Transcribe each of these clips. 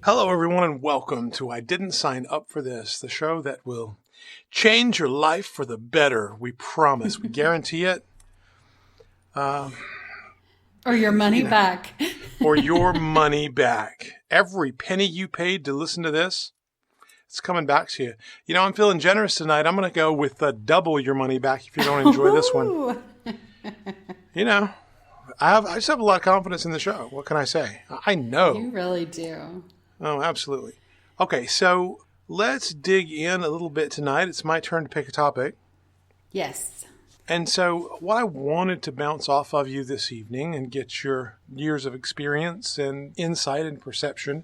Hello, everyone, and welcome to I Didn't Sign Up for This, the show that will change your life for the better. We promise. We guarantee it. Or your money back. Or your money back. Every penny you paid to listen to this, it's coming back to you. You know, I'm feeling generous tonight. I'm going to go with double your money back if you don't enjoy this one. You know, I just have a lot of confidence in the show. What can I say? I know. You really do. Oh, absolutely. Okay, so let's dig in a little bit tonight. It's my turn to pick a topic. Yes. And so what I wanted to bounce off of you this evening and get your years of experience and insight and perception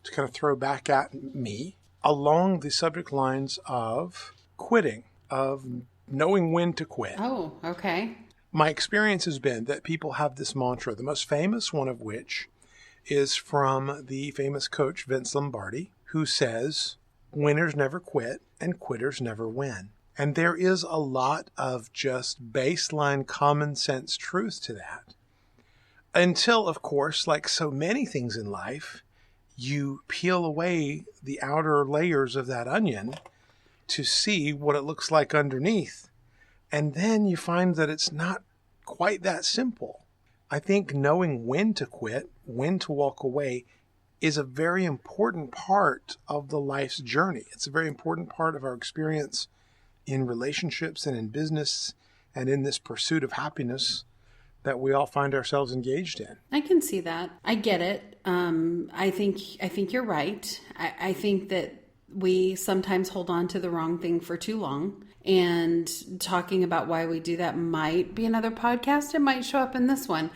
to kind of throw back at me along the subject lines of quitting, of knowing when to quit. Oh, okay. My experience has been that people have this mantra, the most famous one of which is from the famous coach Vince Lombardi, who says, winners never quit and quitters never win. And there is a lot of just baseline common sense truth to that. Until, of course, like so many things in life, you peel away the outer layers of that onion to see what it looks like underneath. And then you find that it's not quite that simple. I think knowing when to quit, when to walk away, is a very important part of the life's journey. It's a very important part of our experience in relationships and in business and in this pursuit of happiness that we all find ourselves engaged in. I can see that. I get it. I think you're right. I think that we sometimes hold on to the wrong thing for too long. And talking about why we do that might be another podcast. It might show up in this one.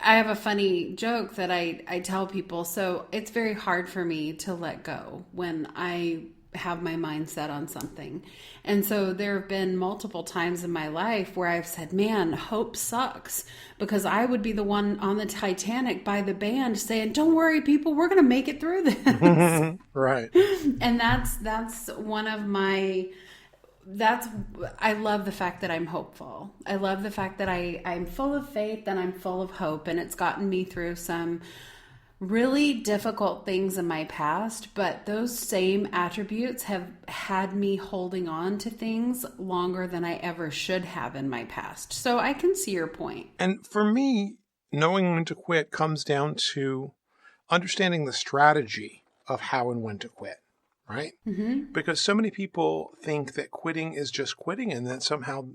I have a funny joke that I tell people. So it's very hard for me to let go when I have my mind set on something. And so there have been multiple times in my life where I've said, man, hope sucks, because I would be the one on the Titanic by the band saying, don't worry, people, we're going to make it through this. Right. And that's one of my... I love the fact that I'm hopeful. I love the fact that I'm full of faith and I'm full of hope. And it's gotten me through some really difficult things in my past, but those same attributes have had me holding on to things longer than I ever should have in my past. So I can see your point. And for me, knowing when to quit comes down to understanding the strategy of how and when to quit. Right? Mm-hmm. Because so many people think that quitting is just quitting and that somehow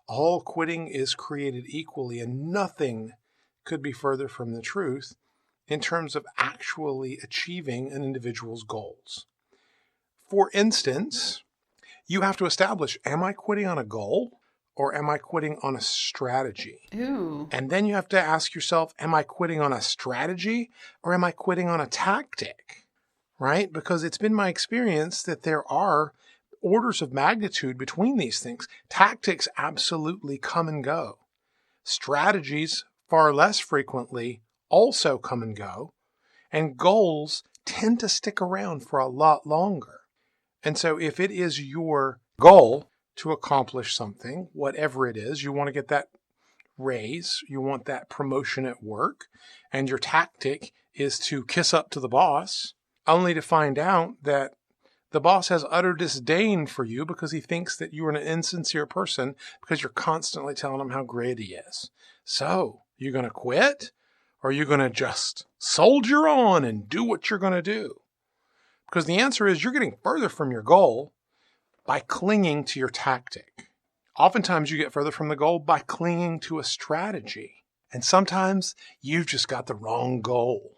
all quitting is created equally, and nothing could be further from the truth in terms of actually achieving an individual's goals. For instance, you have to establish, am I quitting on a goal or am I quitting on a strategy? Ooh. And then you have to ask yourself, am I quitting on a strategy or am I quitting on a tactic? Right? Because it's been my experience that there are orders of magnitude between these things. Tactics absolutely come and go. Strategies, far less frequently, also come and go. And goals tend to stick around for a lot longer. And so if it is your goal to accomplish something, whatever it is, you want to get that raise, you want that promotion at work, and your tactic is to kiss up to the boss, only to find out that the boss has utter disdain for you because he thinks that you are an insincere person because you're constantly telling him how great he is. So, you're going to quit? Or are you going to just soldier on and do what you're going to do? Because the answer is you're getting further from your goal by clinging to your tactic. Oftentimes you get further from the goal by clinging to a strategy. And sometimes you've just got the wrong goal.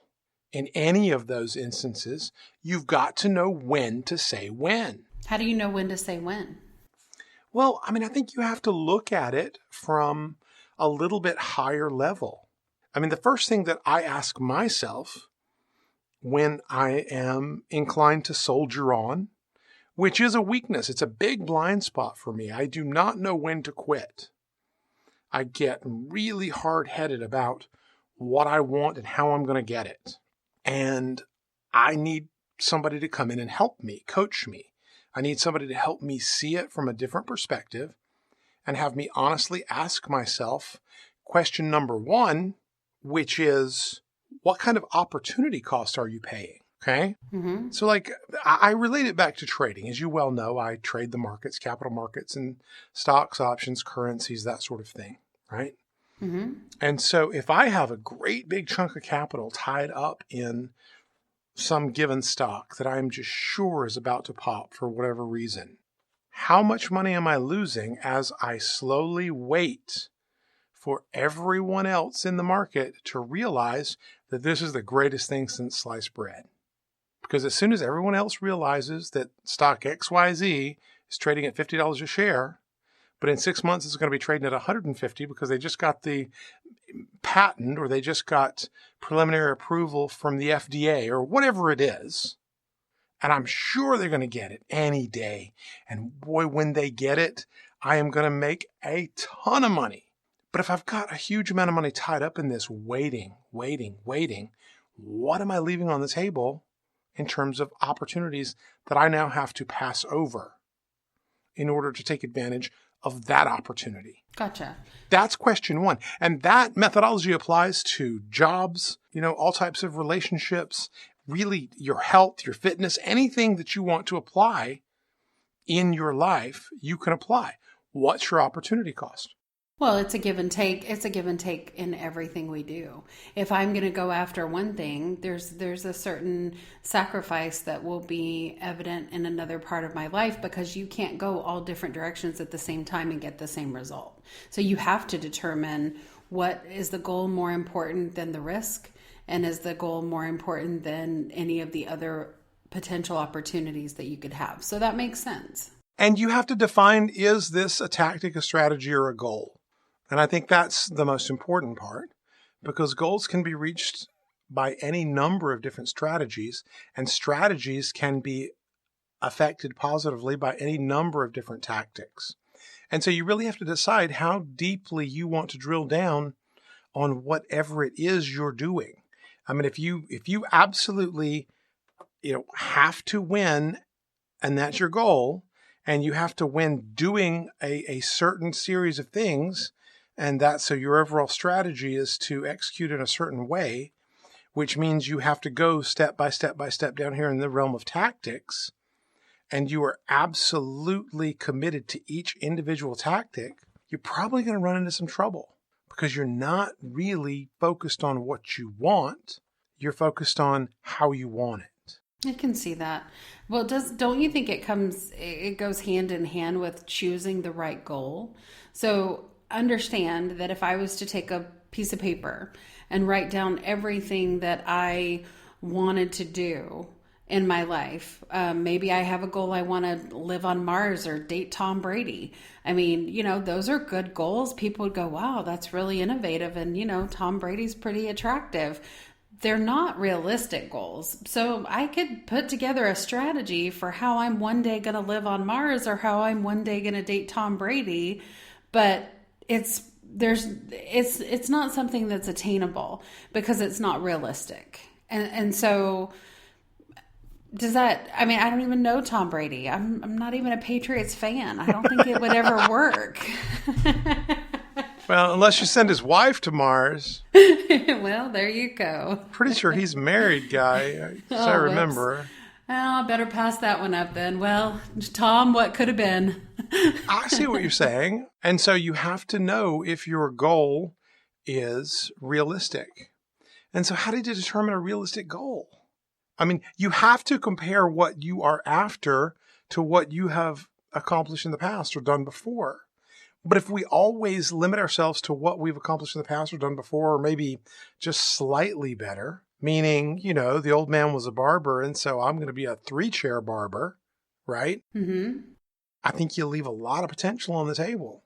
In any of those instances, you've got to know when to say when. How do you know when to say when? Well, I think you have to look at it from a little bit higher level. The first thing that I ask myself when I am inclined to soldier on, which is a weakness, it's a big blind spot for me. I do not know when to quit. I get really hard-headed about what I want and how I'm going to get it. And I need somebody to come in and help me, coach me. I need somebody to help me see it from a different perspective and have me honestly ask myself question number one, which is, what kind of opportunity cost are you paying? Okay. So like I relate it back to trading. As you well know, I trade the markets, capital markets, and stocks, options, currencies, that sort of thing. Right. And so if I have a great big chunk of capital tied up in some given stock that I'm just sure is about to pop for whatever reason, how much money am I losing as I slowly wait for everyone else in the market to realize that this is the greatest thing since sliced bread? Because as soon as everyone else realizes that stock XYZ is trading at $50 a share, but in 6 months it's going to be trading at 150 because they just got the patent or they just got preliminary approval from the FDA or whatever it is. And I'm sure they're going to get it any day. And boy, when they get it, I am going to make a ton of money. But if I've got a huge amount of money tied up in this waiting, what am I leaving on the table in terms of opportunities that I now have to pass over in order to take advantage of that opportunity? Gotcha. That's question one. And that methodology applies to jobs, all types of relationships, really your health, your fitness, anything that you want to apply in your life, you can apply. What's your opportunity cost? Well, it's a give and take. It's a give and take in everything we do. If I'm going to go after one thing, there's a certain sacrifice that will be evident in another part of my life because you can't go all different directions at the same time and get the same result. So you have to determine, what is the goal more important than the risk? And is the goal more important than any of the other potential opportunities that you could have? So that makes sense. And you have to define, is this a tactic, a strategy, or a goal? And I think that's the most important part, because goals can be reached by any number of different strategies, and strategies can be affected positively by any number of different tactics. And so you really have to decide how deeply you want to drill down on whatever it is you're doing. I mean, if you absolutely, have to win, and that's your goal, and you have to win doing a certain series of things, and so your overall strategy is to execute in a certain way, which means you have to go step by step by step down here in the realm of tactics, and you are absolutely committed to each individual tactic, you're probably going to run into some trouble because you're not really focused on what you want. You're focused on how you want it. I can see that. Well, don't you think it goes hand in hand with choosing the right goal? So understand that if I was to take a piece of paper and write down everything that I wanted to do in my life, maybe I have a goal. I want to live on Mars or date Tom Brady. I mean, those are good goals. People would go, wow, that's really innovative. And, Tom Brady's pretty attractive. They're not realistic goals. So I could put together a strategy for how I'm one day going to live on Mars or how I'm one day going to date Tom Brady, but it's not something that's attainable because it's not realistic. And so does that, I mean, I don't even know Tom Brady. I'm not even a Patriots fan. I don't think it would ever work. Well, unless you send his wife to Mars. Well, there you go. Pretty sure he's a married guy, as I remember. Whoops. Well, better pass that one up then. Well, Tom, what could have been? I see what you're saying. And so you have to know if your goal is realistic. And so how did you determine a realistic goal? I mean, you have to compare what you are after to what you have accomplished in the past or done before. But if we always limit ourselves to what we've accomplished in the past or done before, or maybe just slightly better, meaning, the old man was a barber, and so I'm going to be a 3-chair barber, right? Mm-hmm. I think you leave a lot of potential on the table.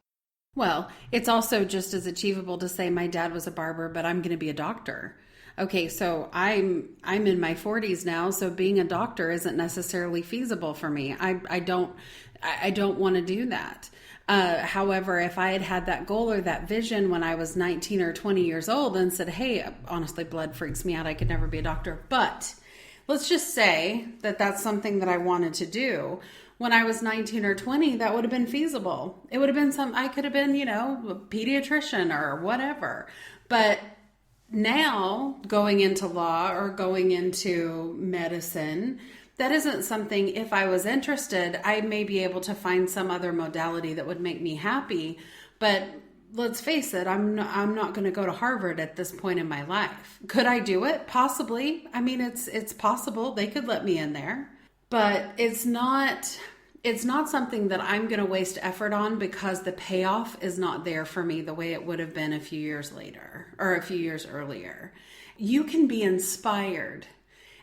Well, it's also just as achievable to say my dad was a barber, but I'm going to be a doctor. Okay, so I'm in my 40s now, so being a doctor isn't necessarily feasible for me. I don't want to do that. However, if I had had that goal or that vision when I was 19 or 20 years old and said, hey, honestly, blood freaks me out. I could never be a doctor. But let's just say that that's something that I wanted to do. When I was 19 or 20, that would have been feasible. It would have been I could have been, a pediatrician or whatever. But Now, going into law or going into medicine, that isn't something, if I was interested, I may be able to find some other modality that would make me happy. But let's face it, I'm not going to go to Harvard at this point in my life. Could I do it? Possibly. I mean, it's possible. They could let me in there. But it's not something that I'm going to waste effort on because the payoff is not there for me the way it would have been a few years later or a few years earlier. You can be inspired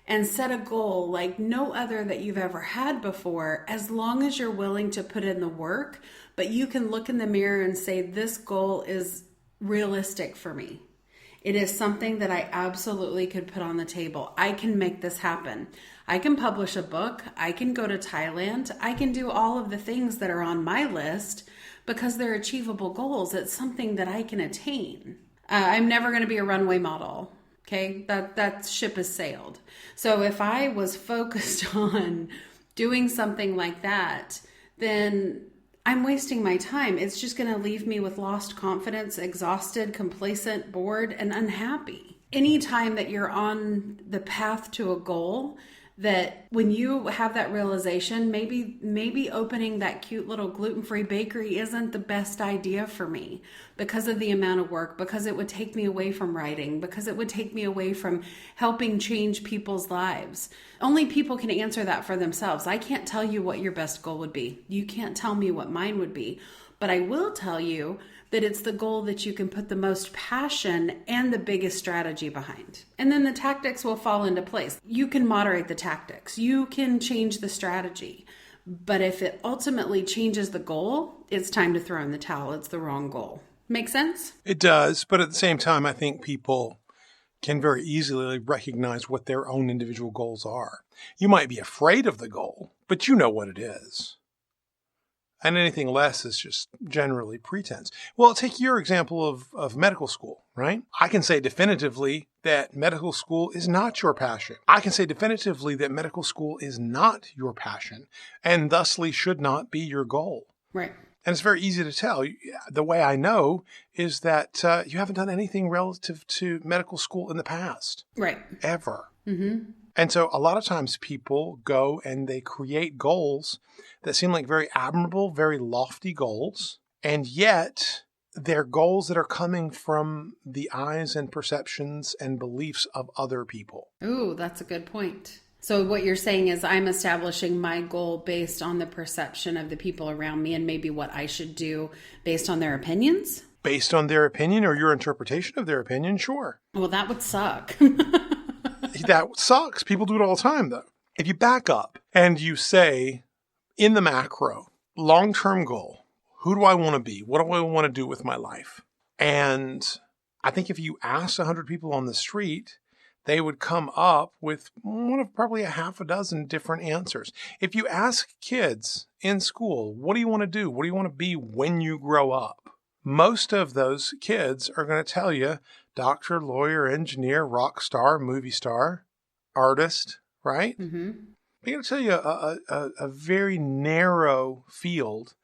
and set a goal like no other that you've ever had before, as long as you're willing to put in the work, but you can look in the mirror and say, this goal is realistic for me. It is something that I absolutely could put on the table. I can make this happen. I can publish a book. I can go to Thailand. I can do all of the things that are on my list because they're achievable goals. It's something that I can attain. I'm never going to be a runway model. Okay, that ship has sailed. So if I was focused on doing something like that, then I'm wasting my time. It's just going to leave me with lost confidence, exhausted, complacent, bored, and unhappy. Anytime that you're on the path to a goal, that when you have that realization, maybe opening that cute little gluten-free bakery isn't the best idea for me because of the amount of work, because it would take me away from writing, because it would take me away from helping change people's lives. Only people can answer that for themselves. I can't tell you what your best goal would be. You can't tell me what mine would be. But I will tell you that it's the goal that you can put the most passion and the biggest strategy behind. And then the tactics will fall into place. You can moderate the tactics. You can change the strategy. But if it ultimately changes the goal, it's time to throw in the towel. It's the wrong goal. Make sense? It does. But at the same time, I think people can very easily recognize what their own individual goals are. You might be afraid of the goal, but you know what it is. And anything less is just generally pretense. Well, take your example of medical school, right? I can say definitively that medical school is not your passion. I can say definitively that medical school is not your passion and thusly should not be your goal. Right. And it's very easy to tell. The way I know is that you haven't done anything relative to medical school in the past. Right. Ever. Mm-hmm. And so a lot of times people go and they create goals that seem like very admirable, very lofty goals. And yet they're goals that are coming from the eyes and perceptions and beliefs of other people. Ooh, that's a good point. So what you're saying is I'm establishing my goal based on the perception of the people around me and maybe what I should do based on their opinions? Based on their opinion or your interpretation of their opinion, sure. Well, that would suck. That sucks. People do it all the time, though. If you back up and you say, in the macro, long-term goal, who do I want to be? What do I want to do with my life? And I think if you asked 100 people on the street, they would come up with one of probably a half a dozen different answers. If you ask kids in school, what do you want to do? What do you want to be when you grow up? Most of those kids are going to tell you doctor, lawyer, engineer, rock star, movie star, artist, right? Mm-hmm. They're going to tell you a very narrow field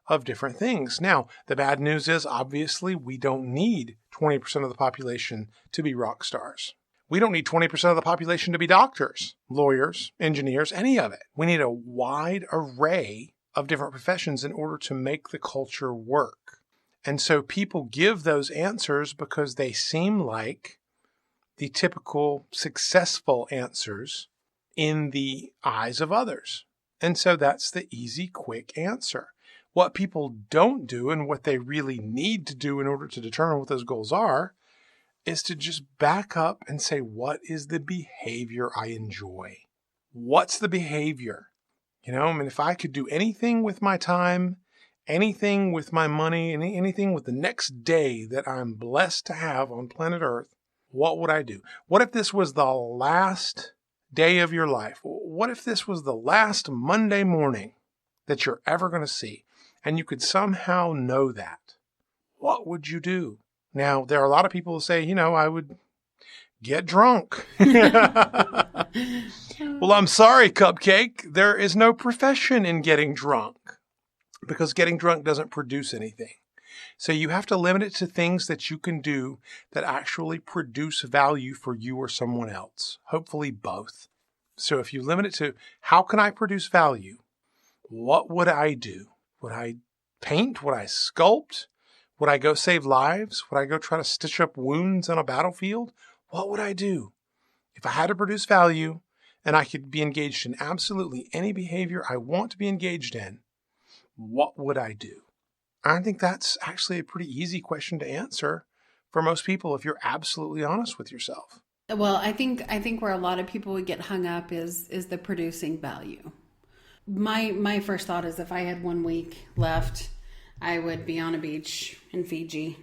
of different things. Now, the bad news is, obviously, we don't need 20% of the population to be rock stars. We don't need 20% of the population to be doctors, lawyers, engineers, any of it. We need a wide array of different professions in order to make the culture work. And so people give those answers because they seem like the typical successful answers in the eyes of others. And so that's the easy, quick answer. What people don't do and what they really need to do in order to determine what those goals are is to just back up and say, what is the behavior I enjoy? What's the behavior? You know, I mean, if I could do anything with my time, anything with my money, anything with the next day that I'm blessed to have on planet Earth, what would I do? What if this was the last day of your life? What if this was the last Monday morning that you're ever going to see, and you could somehow know that? What would you do? Now, there are a lot of people who say, you know, I would get drunk. Well, I'm sorry, Cupcake. There is no profession in getting drunk because getting drunk doesn't produce anything. So you have to limit it to things that you can do that actually produce value for you or someone else, hopefully both. So if you limit it to how can I produce value, what would I do? Would I paint? Would I sculpt? Would I go save lives? Would I go try to stitch up wounds on a battlefield? What would I do? If I had to produce value and I could be engaged in absolutely any behavior I want to be engaged in, what would I do? I think that's actually a pretty easy question to answer for most people if you're absolutely honest with yourself. Well, I think where a lot of people would get hung up is the producing value. My first thought is if I had 1 week left, I would be on a beach in Fiji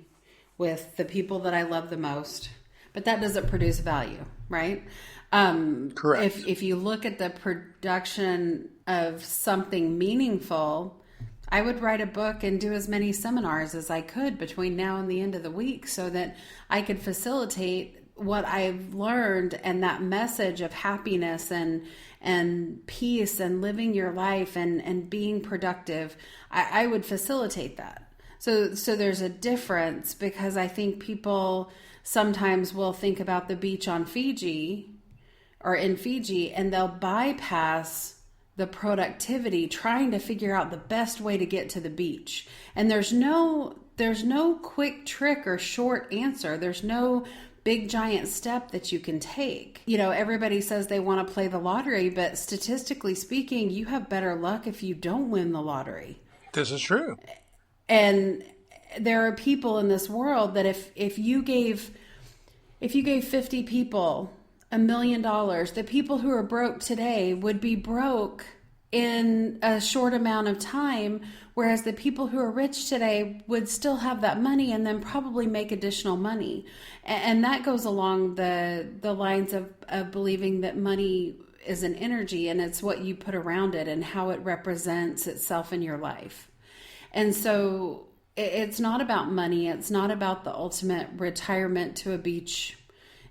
with the people that I love the most. But that doesn't produce value, right? Correct. If you look at the production of something meaningful, I would write a book and do as many seminars as I could between now and the end of the week so that I could facilitate what I've learned and that message of happiness and peace and living your life and being productive. I would facilitate that. So there's a difference because I think people sometimes will think about the beach on Fiji or in Fiji and they'll bypass the productivity trying to figure out the best way to get to the beach. And there's no quick trick or short answer. There's no big giant step that you can take. You know, everybody says they want to play the lottery, but statistically speaking, you have better luck if you don't win the lottery. This is true. And there are people in this world that if you gave 50 people $1 million, the people who are broke today would be broke in a short amount of time, whereas the people who are rich today would still have that money and then probably make additional money. And that goes along the lines of believing that money is an energy and it's what you put around it and how it represents itself in your life. And so it's not about money. It's not about the ultimate retirement to a beach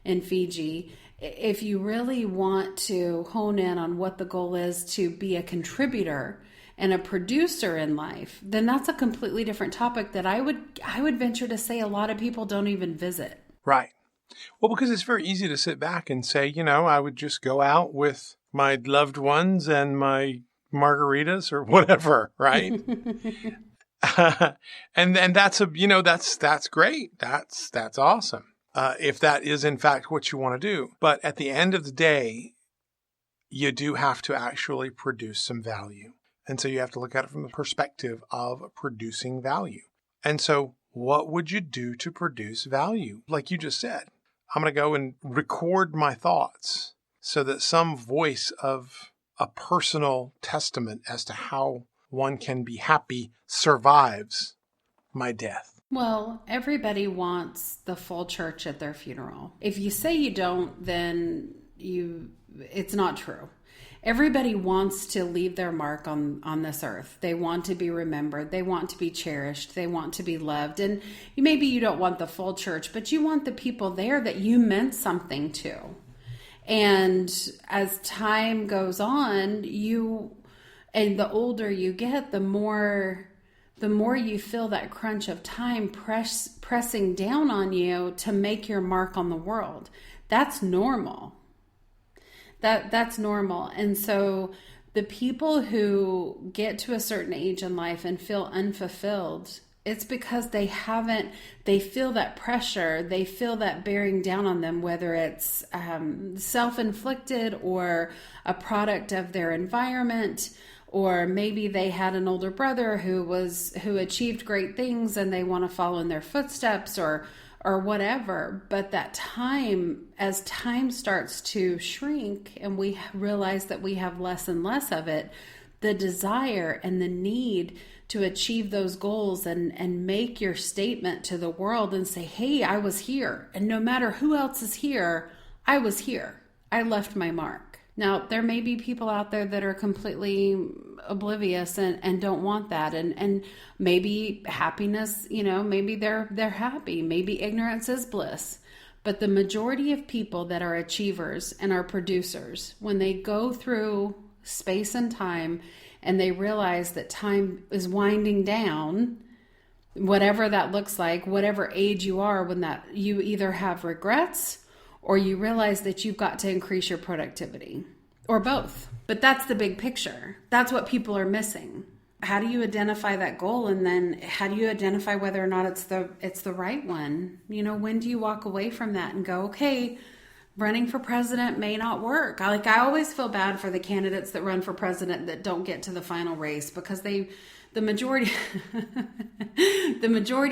in Fiji. If you really want to hone in on what the goal is to be a contributor and a producer in life, then that's a completely different topic that I would venture to say a lot of people don't even visit. Right. Well, because it's very easy to sit back and say, you know, I would just go out with my loved ones and my margaritas or whatever, right? and that's that's great. That's awesome. If that is in fact what you want to do. But at the end of the day, you do have to actually produce some value. And so you have to look at it from the perspective of producing value. And so what would you do to produce value? Like you just said, I'm going to go and record my thoughts so that some voice of a personal testament as to how one can be happy survives my death. Well, everybody wants the full church at their funeral. If you say you don't, then it's not true. Everybody wants to leave their mark on this earth. They want to be remembered. They want to be cherished. They want to be loved. And maybe you don't want the full church, but you want the people there that you meant something to. And as time goes on, and the older you get, the more you feel that crunch of time pressing down on you to make your mark on the world. That's normal. That's normal. And so the people who get to a certain age in life and feel unfulfilled, it's because they feel that pressure, they feel that bearing down on them, whether it's self-inflicted or a product of their environment, or maybe they had an older brother who achieved great things and they want to follow in their footsteps or whatever. But that time, as time starts to shrink and we realize that we have less and less of it, the desire and the need to achieve those goals and make your statement to the world and say, hey, I was here. And no matter who else is here, I was here. I left my mark. Now, there may be people out there that are completely oblivious and don't want that. And maybe happiness, maybe they're happy. Maybe ignorance is bliss. But the majority of people that are achievers and are producers, when they go through space and time and they realize that time is winding down, whatever that looks like, whatever age you are, when that you either have regrets or you realize that you've got to increase your productivity, or both. But that's the big picture. That's what people are missing. How do you identify that goal, and then how do you identify whether or not it's the right one? When do you walk away from that and go, okay, running for president may not work? I always feel bad for the candidates that run for president that don't get to the final race, because the majority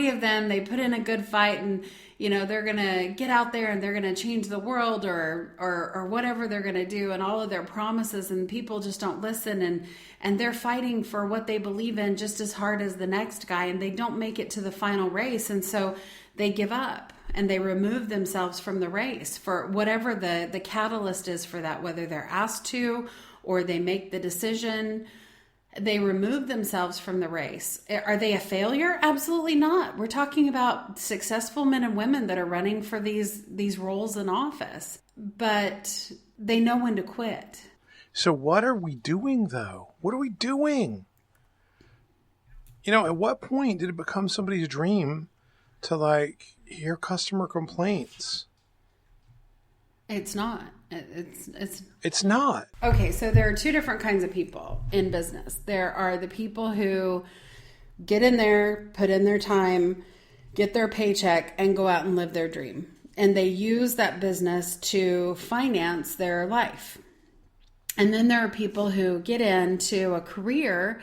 of them, they put in a good fight, and they're gonna get out there and they're gonna change the world, or whatever they're gonna do, and all of their promises, and people just don't listen, and they're fighting for what they believe in just as hard as the next guy, and they don't make it to the final race, and so they give up and they remove themselves from the race for whatever the catalyst is for that, whether they're asked to or they make the decision. They remove themselves from the race. Are they a failure? Absolutely not. We're talking about successful men and women that are running for these roles in office, but they know when to quit. So what are we doing, though? What are we doing? At what point did it become somebody's dream to hear customer complaints? It's not. It's not. Okay, so there are two different kinds of people in business. There are the people who get in there, put in their time, get their paycheck, and go out and live their dream. And they use that business to finance their life. And then there are people who get into a career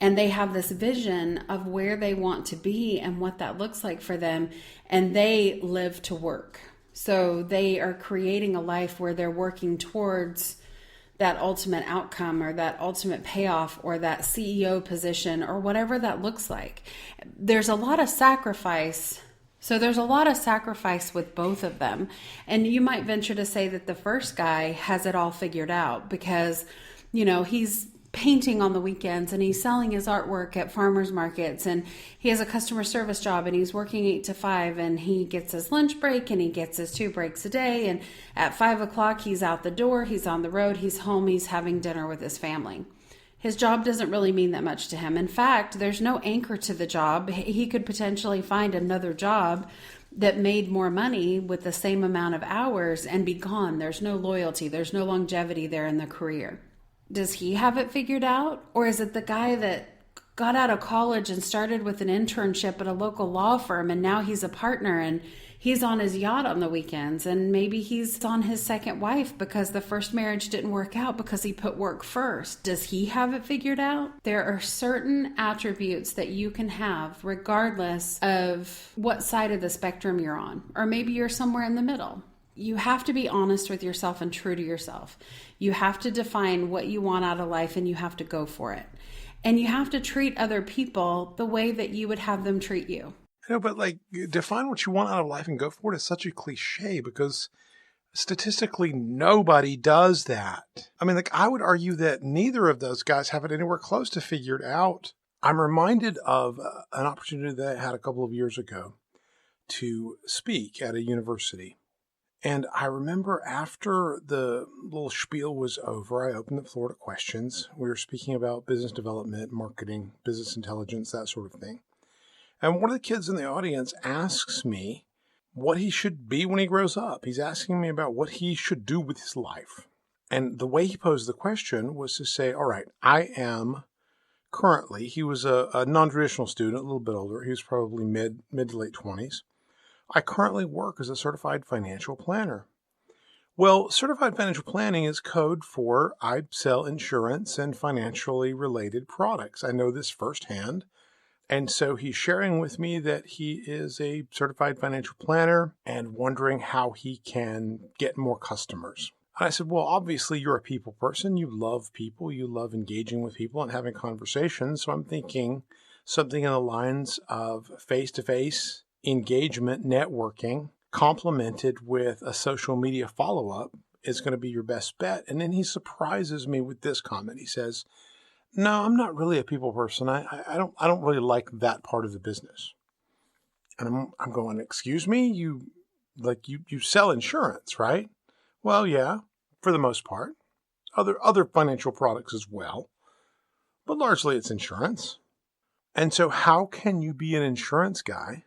and they have this vision of where they want to be and what that looks like for them, and they live to work. So they are creating a life where they're working towards that ultimate outcome, or that ultimate payoff, or that CEO position, or whatever that looks like. There's a lot of sacrifice. So there's a lot of sacrifice with both of them. And you might venture to say that the first guy has it all figured out because, he's painting on the weekends and he's selling his artwork at farmers markets, and he has a customer service job and he's working 8 to 5, and he gets his lunch break and he gets his 2 breaks a day, and at 5 o'clock he's out the door, he's on the road, he's home, he's having dinner with his family. His job doesn't really mean that much to him. In fact, there's no anchor to the job. He could potentially find another job that made more money with the same amount of hours and be gone. There's no loyalty, there's no longevity there in the career. Does he have it figured out? Or is it the guy that got out of college and started with an internship at a local law firm, and now he's a partner and he's on his yacht on the weekends, and maybe he's on his second wife because the first marriage didn't work out because he put work first? Does he have it figured out? There are certain attributes that you can have regardless of what side of the spectrum you're on, or maybe you're somewhere in the middle. You have to be honest with yourself and true to yourself. You have to define what you want out of life, and you have to go for it. And you have to treat other people the way that you would have them treat you. I know, but define what you want out of life and go for it is such a cliche, because statistically nobody does that. I mean, I would argue that neither of those guys have it anywhere close to figured out. I'm reminded of an opportunity that I had a couple of years ago to speak at a university. And I remember after the little spiel was over, I opened the floor to questions. We were speaking about business development, marketing, business intelligence, that sort of thing. And one of the kids in the audience asks me what he should be when he grows up. He's asking me about what he should do with his life. And the way he posed the question was to say, all right, I am currently, he was a non-traditional student, a little bit older. He was probably mid to late 20s. I currently work as a certified financial planner. Well, certified financial planning is code for I sell insurance and financially related products. I know this firsthand. And so he's sharing with me that he is a certified financial planner and wondering how he can get more customers. And I said, well, obviously you're a people person. You love people. You love engaging with people and having conversations. So I'm thinking something in the lines of face-to-face engagement, networking, complemented with a social media follow-up is going to be your best bet. And then he surprises me with this comment. He says, no, I'm not really a people person. I don't really like that part of the business. And I'm going, excuse me, you sell insurance, right? Well, yeah, for the most part. Other financial products as well. But largely it's insurance. And so how can you be an insurance guy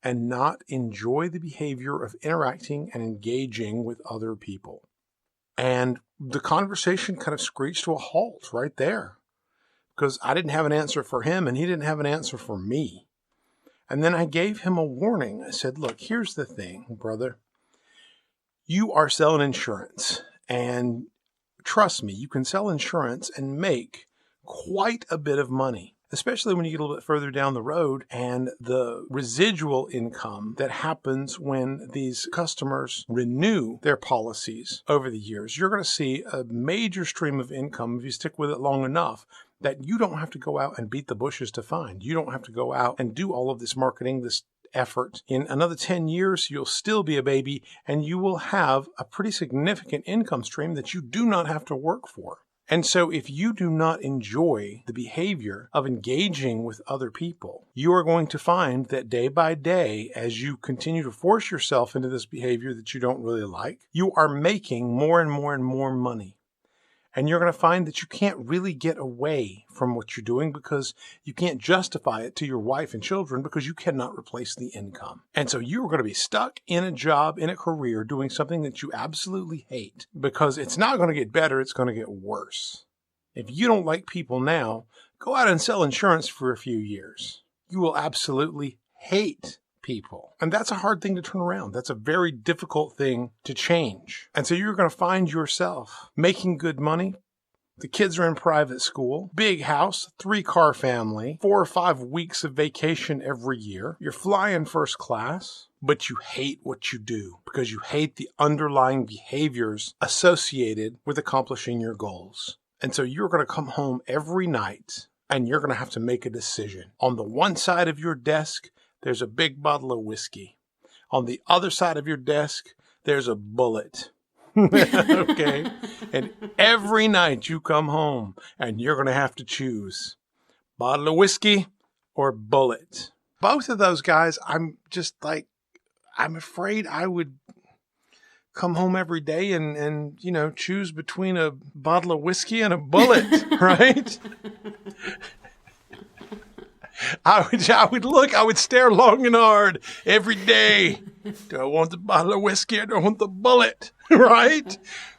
and not enjoy the behavior of interacting and engaging with other people? And the conversation kind of screeched to a halt right there because I didn't have an answer for him and he didn't have an answer for me. And then I gave him a warning. I said, look, here's the thing, brother. You are selling insurance, and trust me, you can sell insurance and make quite a bit of money, especially when you get a little bit further down the road and the residual income that happens when these customers renew their policies over the years. You're going to see a major stream of income if you stick with it long enough that you don't have to go out and beat the bushes to find. You don't have to go out and do all of this marketing, this effort. In another 10 years, you'll still be a baby and you will have a pretty significant income stream that you do not have to work for. And so if you do not enjoy the behavior of engaging with other people, you are going to find that day by day, as you continue to force yourself into this behavior that you don't really like, you are making more and more and more money. And you're going to find that you can't really get away from what you're doing because you can't justify it to your wife and children because you cannot replace the income. And so you're going to be stuck in a job, in a career, doing something that you absolutely hate because it's not going to get better. It's going to get worse. If you don't like people now, go out and sell insurance for a few years. You will absolutely hate people. And that's a hard thing to turn around. That's a very difficult thing to change. And so you're going to find yourself making good money. The kids are in private school, big house, 3-car family, 4 or 5 weeks of vacation every year. You're flying first class, but you hate what you do because you hate the underlying behaviors associated with accomplishing your goals. And so you're going to come home every night and you're going to have to make a decision. On the one side of your desk, there's a big bottle of whiskey. On the other side of your desk, there's a bullet. Okay? And every night you come home and you're going to have to choose bottle of whiskey or bullet. Both of those guys, I'm afraid I would come home every day and choose between a bottle of whiskey and a bullet, right? I would stare long and hard every day. Do I want the bottle of whiskey or do I want the bullet? Right?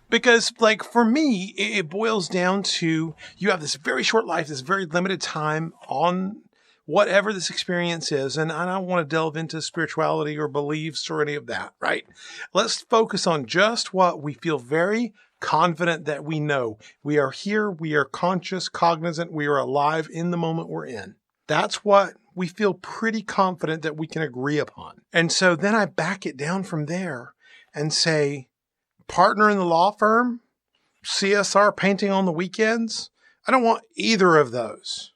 Because for me, it boils down to you have this very short life, this very limited time on whatever this experience is. And I don't want to delve into spirituality or beliefs or any of that, right? Let's focus on just what we feel very confident that we know. We are here. We are conscious, cognizant. We are alive in the moment we're in. That's what we feel pretty confident that we can agree upon. And so then I back it down from there and say, partner in the law firm, CSR painting on the weekends. I don't want either of those.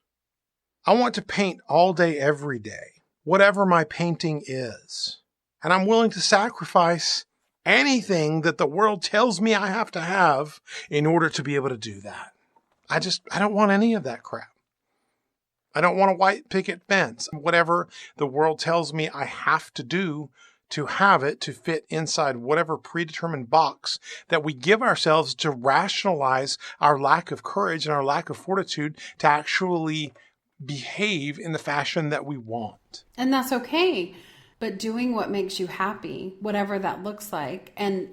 I want to paint all day, every day, whatever my painting is. And I'm willing to sacrifice anything that the world tells me I have to have in order to be able to do that. I don't want any of that crap. I don't want a white picket fence. Whatever the world tells me I have to do to have it to fit inside whatever predetermined box that we give ourselves to rationalize our lack of courage and our lack of fortitude to actually behave in the fashion that we want. And that's okay. But doing what makes you happy, whatever that looks like, and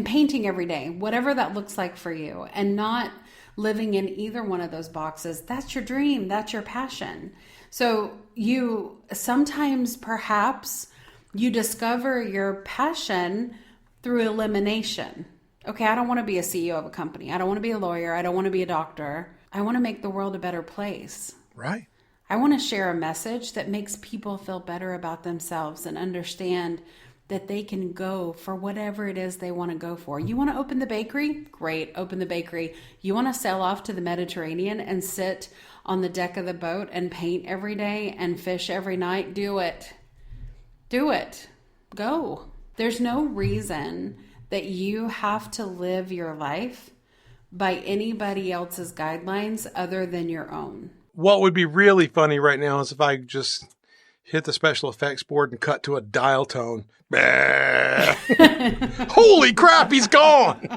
painting every day, whatever that looks like for you, and not living in either one of those boxes, that's your dream, that's your passion. So you sometimes perhaps you discover your passion through elimination. Okay, I don't want to be a CEO of a company. I don't want to be a lawyer. I don't want to be a doctor. I want to make the world a better place. Right. I want to share a message that makes people feel better about themselves and understand that they can go for whatever it is they want to go for. You want to open the bakery? Great, open the bakery. You want to sail off to the Mediterranean and sit on the deck of the boat and paint every day and fish every night? Do it. Do it. Go. There's no reason that you have to live your life by anybody else's guidelines other than your own. What would be really funny right now is if I just hit the special effects board and cut to a dial tone. Holy crap, he's gone.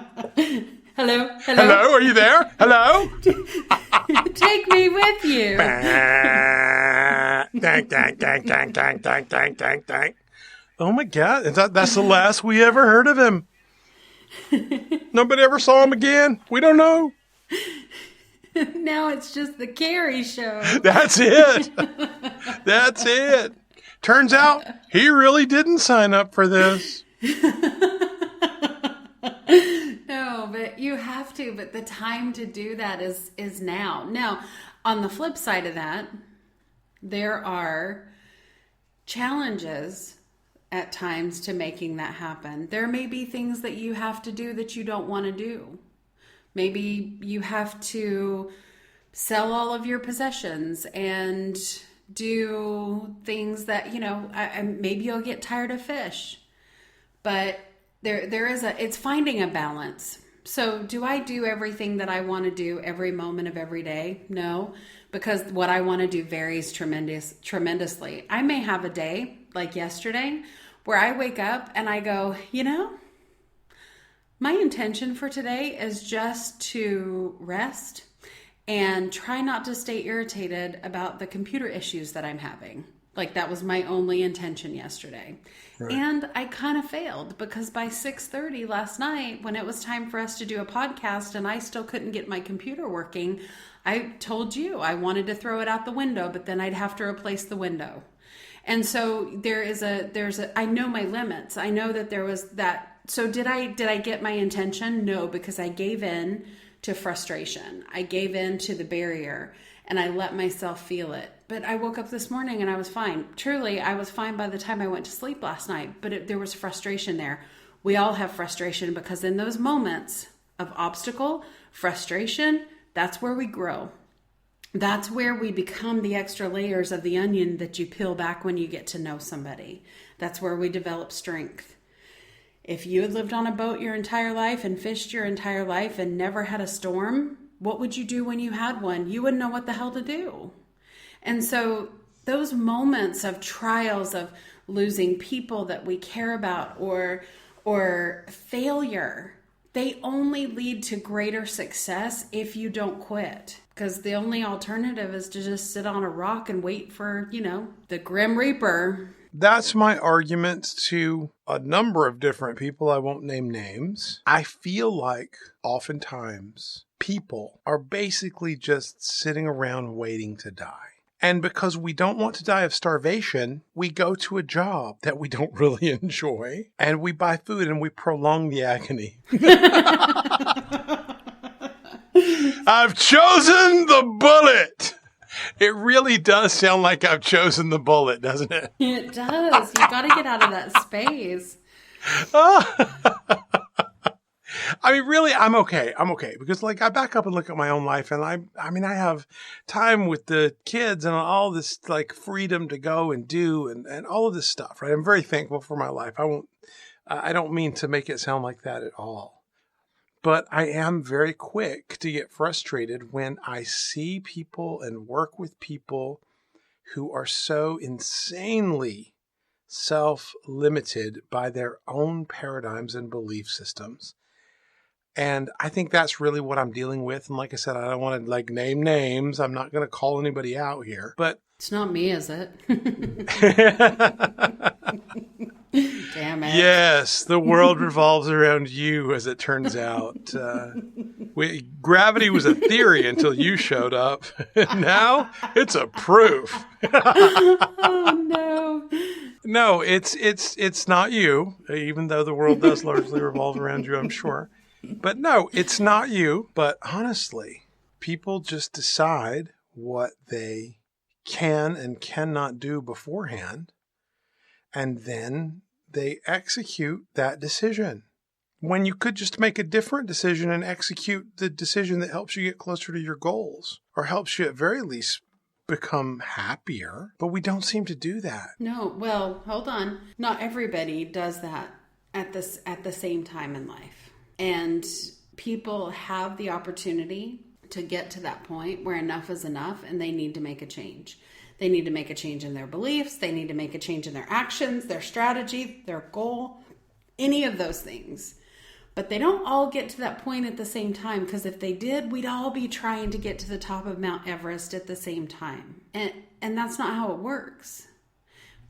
Hello? Hello? Are you there? Hello? Take me with you. Dang, dang, dang, dang, dang, dang, dang, dang, dang. Oh my God. That's the last we ever heard of him. Nobody ever saw him again. We don't know. Now it's just the Carrie show. That's it. That's it. Turns out he really didn't sign up for this. No, but you have to. But the time to do that is now. Now, on the flip side of that, there are challenges at times to making that happen. There may be things that you have to do that you don't want to do. Maybe you have to sell all of your possessions and do things that, maybe you'll get tired of fish. But it's finding a balance. So do I do everything that I want to do every moment of every day? No, because what I want to do varies tremendously. I may have a day like yesterday where I wake up and I go, my intention for today is just to rest and try not to stay irritated about the computer issues that I'm having. Like that was my only intention yesterday. Right. And I kind of failed because by 6:30 last night, when it was time for us to do a podcast and I still couldn't get my computer working, I told you I wanted to throw it out the window, but then I'd have to replace the window. And so I know my limits. I know that there was that. So did I get my intention? No, because I gave in to frustration. I gave in to the barrier and I let myself feel it. But I woke up this morning and I was fine. Truly, I was fine by the time I went to sleep last night, but there was frustration there. We all have frustration because in those moments of obstacle, frustration, that's where we grow. That's where we become the extra layers of the onion that you peel back when you get to know somebody. That's where we develop strength. If you had lived on a boat your entire life and fished your entire life and never had a storm, what would you do when you had one? You wouldn't know what the hell to do. And so those moments of trials, of losing people that we care about or failure, they only lead to greater success if you don't quit. Because the only alternative is to just sit on a rock and wait for, the Grim Reaper. That's my argument to a number of different people. I won't name names. I feel like oftentimes people are basically just sitting around waiting to die. And because we don't want to die of starvation, we go to a job that we don't really enjoy and we buy food and we prolong the agony. I've chosen the bullet. It really does sound like I've chosen the bullet, doesn't it? It does. You've got to get out of that space. I mean, really, I'm okay. Because I back up and look at my own life and I have time with the kids and all this freedom to go and do and all of this stuff, right? I'm very thankful for my life. I don't mean to make it sound like that at all. But I am very quick to get frustrated when I see people and work with people who are so insanely self-limited by their own paradigms and belief systems. And I think that's really what I'm dealing with. And like I said, I don't want to name names. I'm not going to call anybody out here. But it's not me, is it? Damn it. Yes, the world revolves around you, as it turns out. Gravity was a theory until you showed up. Now it's a proof. Oh, no. No, it's not you, even though the world does largely revolve around you, I'm sure. But no, it's not you. But honestly, people just decide what they can and cannot do beforehand. And then they execute that decision. When you could just make a different decision and execute the decision that helps you get closer to your goals or helps you at very least become happier. But we don't seem to do that. No, well, hold on. Not everybody does that at the same time in life. And people have the opportunity to get to that point where enough is enough and they need to make a change. They need to make a change in their beliefs. They need to make a change in their actions, their strategy, their goal, any of those things. But they don't all get to that point at the same time, because if they did, we'd all be trying to get to the top of Mount Everest at the same time. And that's not how it works.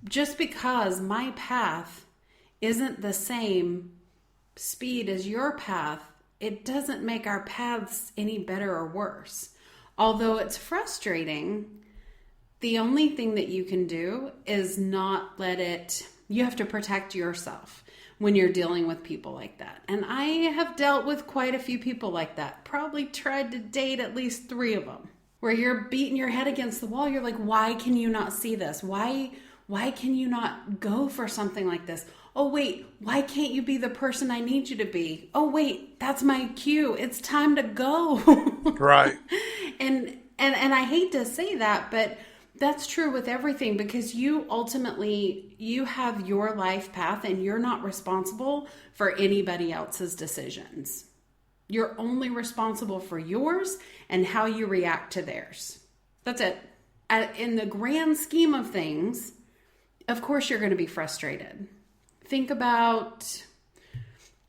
Just because my path isn't the same speed as your path, it doesn't make our paths any better or worse. Although it's frustrating, the only thing that you can do is not let it, you have to protect yourself when you're dealing with people like that. And I have dealt with quite a few people like that. Probably tried to date at least 3 of them, where you're beating your head against the wall. You're like, why can you not see this? Why can you not go for something like this? Oh, wait, why can't you be the person I need you to be? Oh, wait, that's my cue. It's time to go. Right. And I hate to say that, but that's true with everything, because you ultimately, you have your life path and you're not responsible for anybody else's decisions. You're only responsible for yours and how you react to theirs. That's it. In the grand scheme of things, of course you're going to be frustrated. Think about,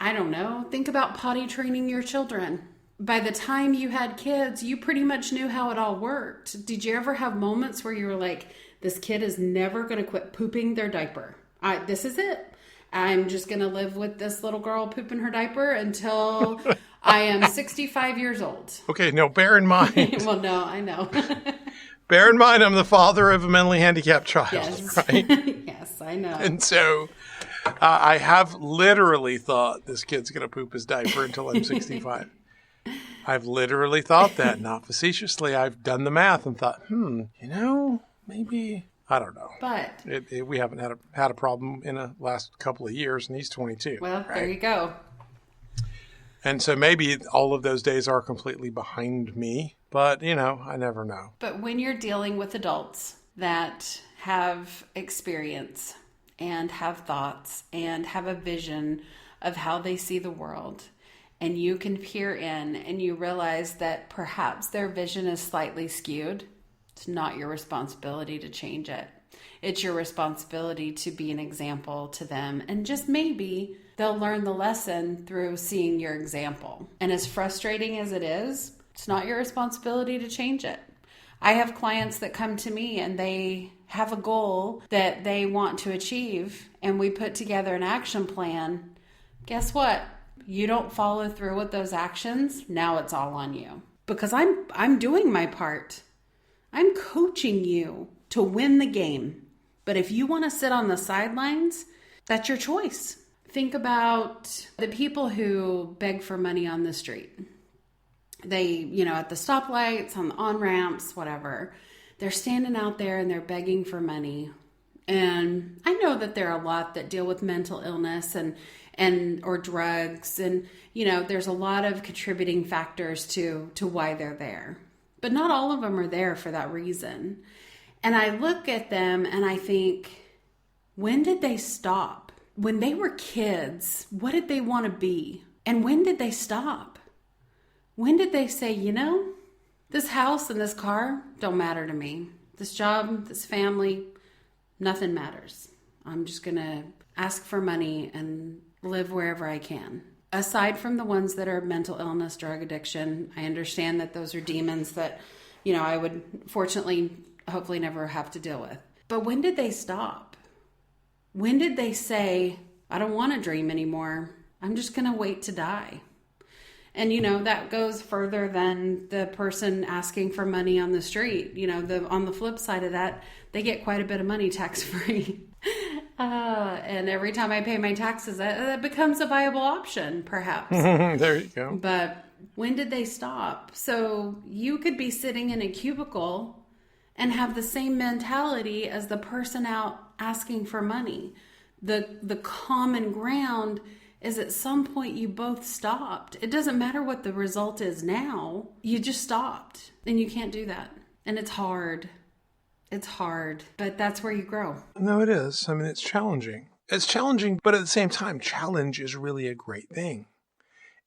I don't know, think about potty training your children. By the time you had kids, you pretty much knew how it all worked. Did you ever have moments where you were like, this kid is never going to quit pooping their diaper? This is it. I'm just going to live with this little girl pooping her diaper until I am 65 years old. Okay, no, bear in mind. Well, no, I know. Bear in mind, I'm the father of a mentally handicapped child, Yes. right? Yes, I know. And so I have literally thought this kid's going to poop his diaper until I'm 65. I've literally thought that, not facetiously. I've done the math and thought, maybe, I don't know. But we haven't had a problem in the last couple of years, and he's 22. well, right? There you go. And so maybe all of those days are completely behind me, but, I never know. But when you're dealing with adults that have experience and have thoughts and have a vision of how they see the world, and you can peer in and you realize that perhaps their vision is slightly skewed, it's not your responsibility to change it. It's your responsibility to be an example to them. And just maybe they'll learn the lesson through seeing your example. And as frustrating as it is, it's not your responsibility to change it. I have clients that come to me and they have a goal that they want to achieve, and we put together an action plan. Guess what? You don't follow through with those actions, now it's all on you. Because I'm doing my part. I'm coaching you to win the game. But if you want to sit on the sidelines, that's your choice. Think about the people who beg for money on the street. They, at the stoplights, on the on-ramps, whatever. They're standing out there and they're begging for money. And I know that there are a lot that deal with mental illness and or drugs, and there's a lot of contributing factors to why they're there. But not all of them are there for that reason. And I look at them and I think, when did they stop? When they were kids, what did they want to be? And when did they stop? When did they say, this house and this car don't matter to me. This job, this family, nothing matters. I'm just going to ask for money and live wherever I can. Aside from the ones that are mental illness, drug addiction, I understand that those are demons that, I would fortunately, hopefully never have to deal with. But when did they stop? When did they say, I don't want to dream anymore. I'm just going to wait to die? And, that goes further than the person asking for money on the street. On the flip side of that, they get quite a bit of money tax-free. And every time I pay my taxes, that becomes a viable option, perhaps. There you go. But when did they stop? So you could be sitting in a cubicle and have the same mentality as the person out asking for money. The common ground is at some point you both stopped. It doesn't matter what the result is now. You just stopped. And you can't do that. And it's hard. It's hard, but that's where you grow. No, it is. I mean, it's challenging. It's challenging, but at the same time, challenge is really a great thing.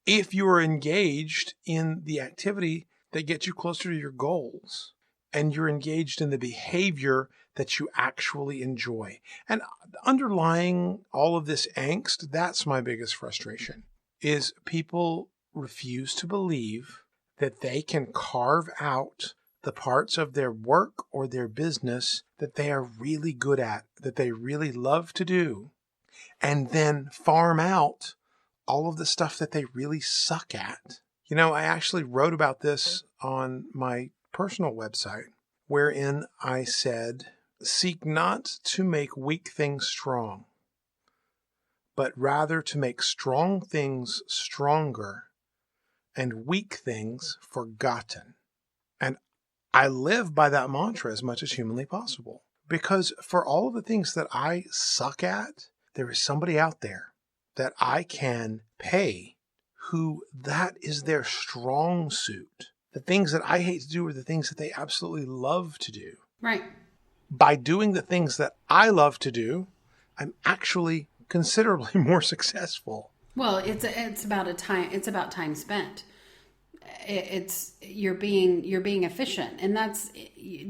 If you are engaged in the activity that gets you closer to your goals, and you're engaged in the behavior that you actually enjoy. And underlying all of this angst, that's my biggest frustration, is people refuse to believe that they can carve out the parts of their work or their business that they are really good at, that they really love to do, and then farm out all of the stuff that they really suck at. You know, I actually wrote about this on my personal website, wherein I said, seek not to make weak things strong, but rather to make strong things stronger and weak things forgotten. And I live by that mantra as much as humanly possible. Because for all of the things that I suck at, there is somebody out there that I can pay who that is their strong suit. The things that I hate to do are the things that they absolutely love to do. Right. By doing the things that I love to do, I'm actually considerably more successful. Well, it's about time spent. You're being efficient, and that's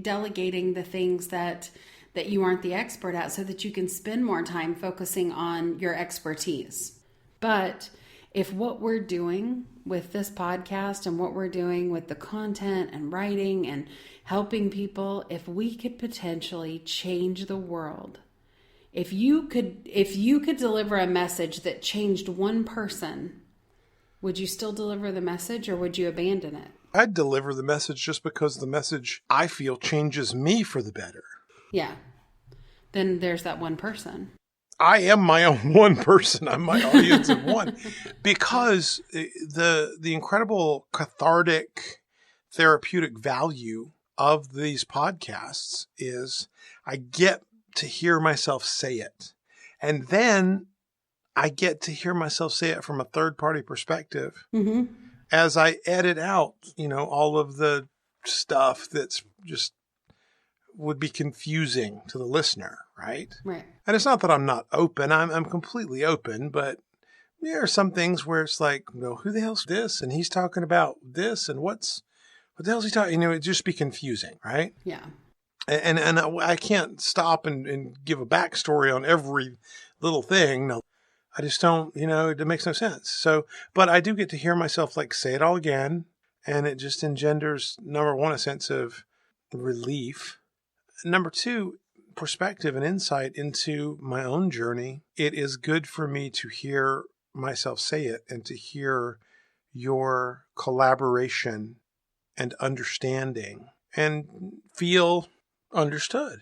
delegating the things that you aren't the expert at so that you can spend more time focusing on your expertise. But if what we're doing with this podcast and what we're doing with the content and writing and helping people, if we could potentially change the world, if you could deliver a message that changed one person, would you still deliver the message or would you abandon it? I'd deliver the message just because the message I feel changes me for the better. Yeah. Then there's that one person. I am my own one person. I'm my audience of one. Because the incredible cathartic therapeutic value of these podcasts is I get to hear myself say it. And then I get to hear myself say it from a third party perspective as I edit out, all of the stuff that's just would be confusing to the listener, right? Right. And it's not that I'm not open. I'm completely open, but there are some things where it's like, who the hell's this? And he's talking about this, and what the hell's he talking? It'd just be confusing, right? Yeah. And I can't stop and give a backstory on every little thing. No, I just don't, it makes no sense. So, but I do get to hear myself say it all again. And it just engenders, number one, a sense of relief. Number two, perspective and insight into my own journey. It is good for me to hear myself say it and to hear your collaboration and understanding and feel understood.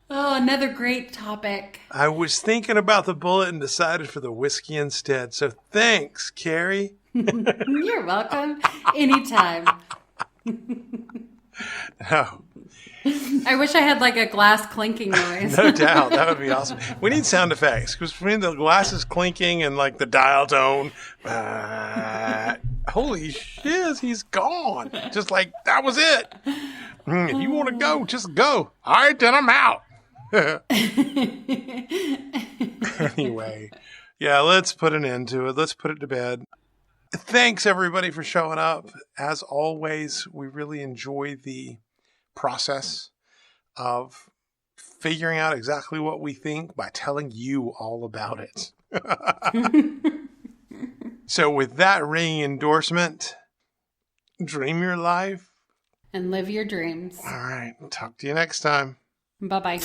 Oh, another great topic. I was thinking about the bullet and decided for the whiskey instead. So thanks, Carrie. You're welcome. Anytime. No. I wish I had a glass clinking noise. No doubt. That would be awesome. We need sound effects because between the glasses clinking and the dial tone, holy shit, he's gone. Just that was it. If you want to go, just go. All right, then I'm out. Anyway, yeah, let's put an end to it. Let's put it to bed. Thanks, everybody, for showing up. As always, we really enjoy the process of figuring out exactly what we think by telling you all about it. So with that ringing endorsement, dream your life. And live your dreams. All right. Talk to you next time. Bye-bye.